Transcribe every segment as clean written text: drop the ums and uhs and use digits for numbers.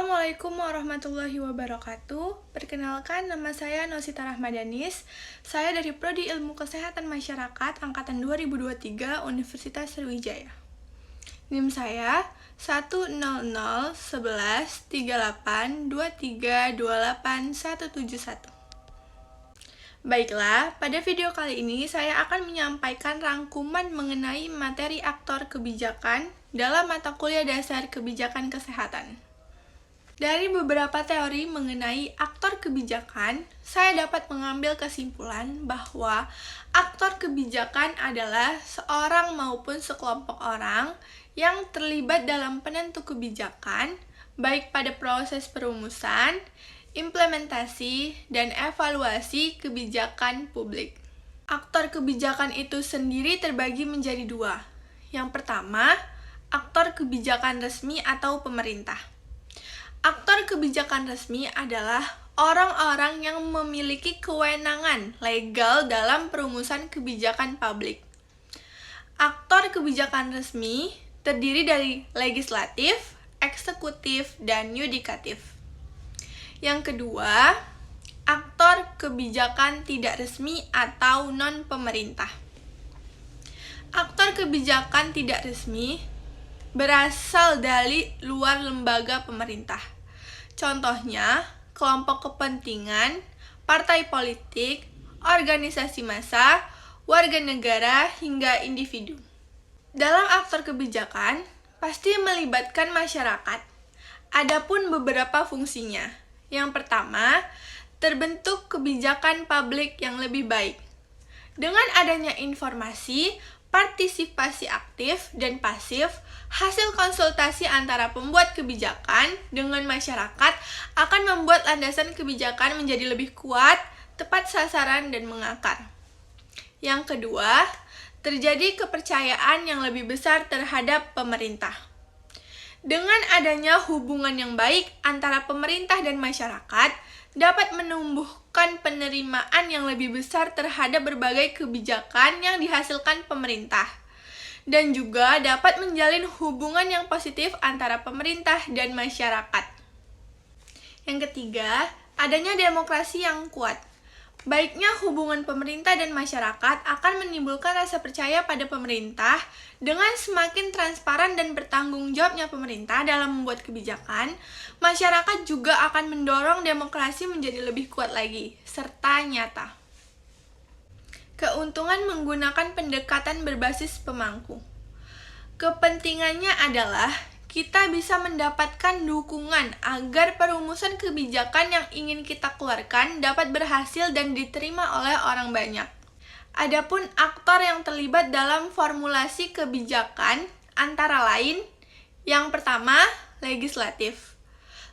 Assalamualaikum warahmatullahi wabarakatuh. Perkenalkan, nama saya Nosita Rahmadanis. Saya dari Prodi Ilmu Kesehatan Masyarakat Angkatan 2023 Universitas Sriwijaya. NIM saya 100113823281171. Baiklah, pada video kali ini saya akan menyampaikan rangkuman mengenai materi aktor kebijakan dalam mata kuliah dasar kebijakan kesehatan. Dari beberapa teori mengenai aktor kebijakan, saya dapat mengambil kesimpulan bahwa aktor kebijakan adalah seorang maupun sekelompok orang yang terlibat dalam penentu kebijakan, baik pada proses perumusan, implementasi, dan evaluasi kebijakan publik. Aktor kebijakan itu sendiri terbagi menjadi dua. Yang pertama, aktor kebijakan resmi atau pemerintah. Aktor kebijakan resmi adalah orang-orang yang memiliki kewenangan legal dalam perumusan kebijakan publik. Aktor kebijakan resmi terdiri dari legislatif, eksekutif, dan yudikatif. Yang kedua, aktor kebijakan tidak resmi atau non-pemerintah. Aktor kebijakan tidak resmi berasal dari luar lembaga pemerintah. Contohnya, kelompok kepentingan, partai politik, organisasi massa, warga negara, hingga individu. Dalam aktor kebijakan, pasti melibatkan masyarakat. Adapun beberapa fungsinya. Yang pertama, terbentuk kebijakan publik yang lebih baik. Dengan adanya informasi, partisipasi aktif dan pasif, hasil konsultasi antara pembuat kebijakan dengan masyarakat akan membuat landasan kebijakan menjadi lebih kuat, tepat sasaran, dan mengakar. Yang kedua, terjadi kepercayaan yang lebih besar terhadap pemerintah. Dengan adanya hubungan yang baik antara pemerintah dan masyarakat, dapat menumbuhkan penerimaan yang lebih besar terhadap berbagai kebijakan yang dihasilkan pemerintah, dan juga dapat menjalin hubungan yang positif antara pemerintah dan masyarakat. Yang ketiga, adanya demokrasi yang kuat. Baiknya hubungan pemerintah dan masyarakat akan menimbulkan rasa percaya pada pemerintah. Dengan semakin transparan dan bertanggung jawabnya pemerintah dalam membuat kebijakan, masyarakat juga akan mendorong demokrasi menjadi lebih kuat lagi, serta nyata. Keuntungan menggunakan pendekatan berbasis pemangku. Kepentingannya adalah kita bisa mendapatkan dukungan agar perumusan kebijakan yang ingin kita keluarkan dapat berhasil dan diterima oleh orang banyak. Adapun aktor yang terlibat dalam formulasi kebijakan antara lain, yang pertama, legislatif.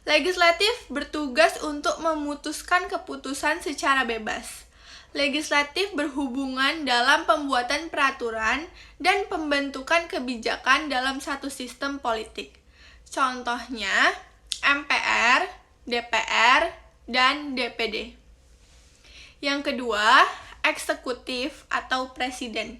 Legislatif bertugas untuk memutuskan keputusan secara bebas. Legislatif berhubungan dalam pembuatan peraturan dan pembentukan kebijakan dalam satu sistem politik. Contohnya, MPR, DPR, dan DPD. Yang kedua, eksekutif atau presiden.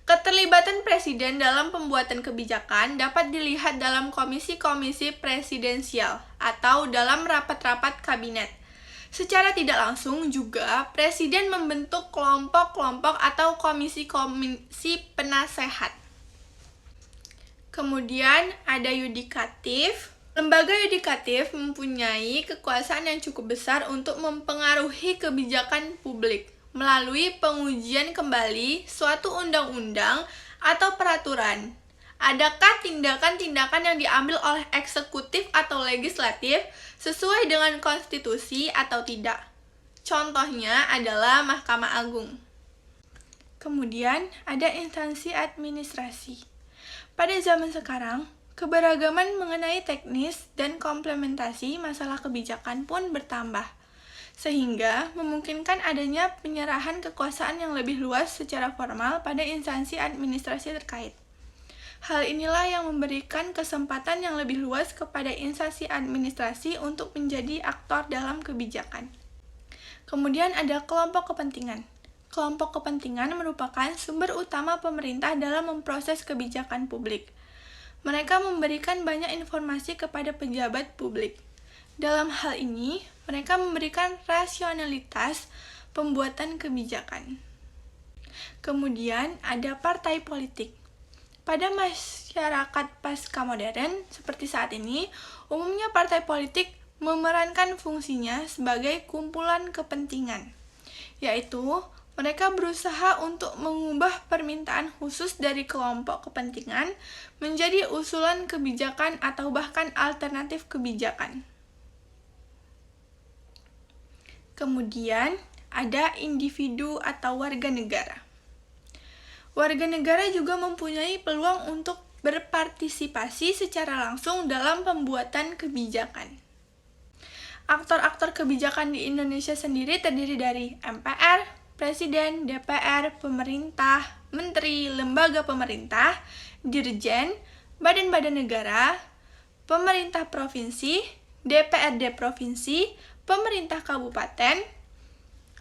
Keterlibatan presiden dalam pembuatan kebijakan dapat dilihat dalam komisi-komisi presidensial atau dalam rapat-rapat kabinet. Secara tidak langsung juga, presiden membentuk kelompok-kelompok atau komisi-komisi penasehat. Kemudian ada yudikatif. Lembaga yudikatif mempunyai kekuasaan yang cukup besar untuk mempengaruhi kebijakan publik melalui pengujian kembali suatu undang-undang atau peraturan. Adakah tindakan-tindakan yang diambil oleh eksekutif atau legislatif sesuai dengan konstitusi atau tidak? Contohnya adalah Mahkamah Agung. Kemudian ada instansi administrasi. Pada zaman sekarang, keberagaman mengenai teknis dan komplementasi masalah kebijakan pun bertambah, sehingga memungkinkan adanya penyerahan kekuasaan yang lebih luas secara formal pada instansi administrasi terkait. Hal inilah yang memberikan kesempatan yang lebih luas kepada instansi administrasi untuk menjadi aktor dalam kebijakan. Kemudian ada kelompok kepentingan. Kelompok kepentingan merupakan sumber utama pemerintah dalam memproses kebijakan publik. Mereka memberikan banyak informasi kepada pejabat publik. Dalam hal ini, mereka memberikan rasionalitas pembuatan kebijakan. Kemudian ada partai politik. Pada masyarakat pasca modern seperti saat ini, umumnya partai politik memerankan fungsinya sebagai kumpulan kepentingan, yaitu mereka berusaha untuk mengubah permintaan khusus dari kelompok kepentingan menjadi usulan kebijakan atau bahkan alternatif kebijakan. Kemudian, ada individu atau warga negara. Warga negara juga mempunyai peluang untuk berpartisipasi secara langsung dalam pembuatan kebijakan. Aktor-aktor kebijakan di Indonesia sendiri terdiri dari MPR, Presiden, DPR, pemerintah, menteri, lembaga pemerintah, dirjen, badan-badan negara, pemerintah provinsi, DPRD provinsi, pemerintah kabupaten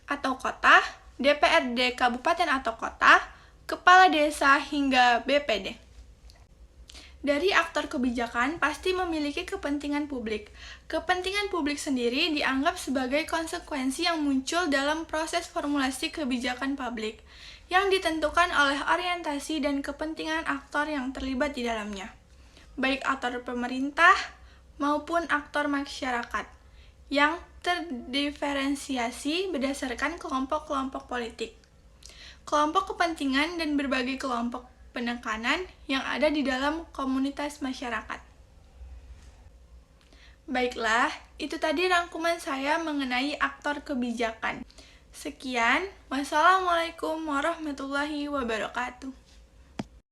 atau kota, DPRD kabupaten atau kota, kepala desa hingga BPD. Dari aktor kebijakan pasti memiliki kepentingan publik. Kepentingan publik sendiri dianggap sebagai konsekuensi yang muncul dalam proses formulasi kebijakan publik, yang ditentukan oleh orientasi dan kepentingan aktor yang terlibat di dalamnya, baik aktor pemerintah maupun aktor masyarakat, yang terdiferensiasi berdasarkan kelompok-kelompok politik, kelompok kepentingan, dan berbagai kelompok penekanan yang ada di dalam komunitas masyarakat. Baiklah, itu tadi rangkuman saya mengenai aktor kebijakan. Sekian, wassalamualaikum warahmatullahi wabarakatuh.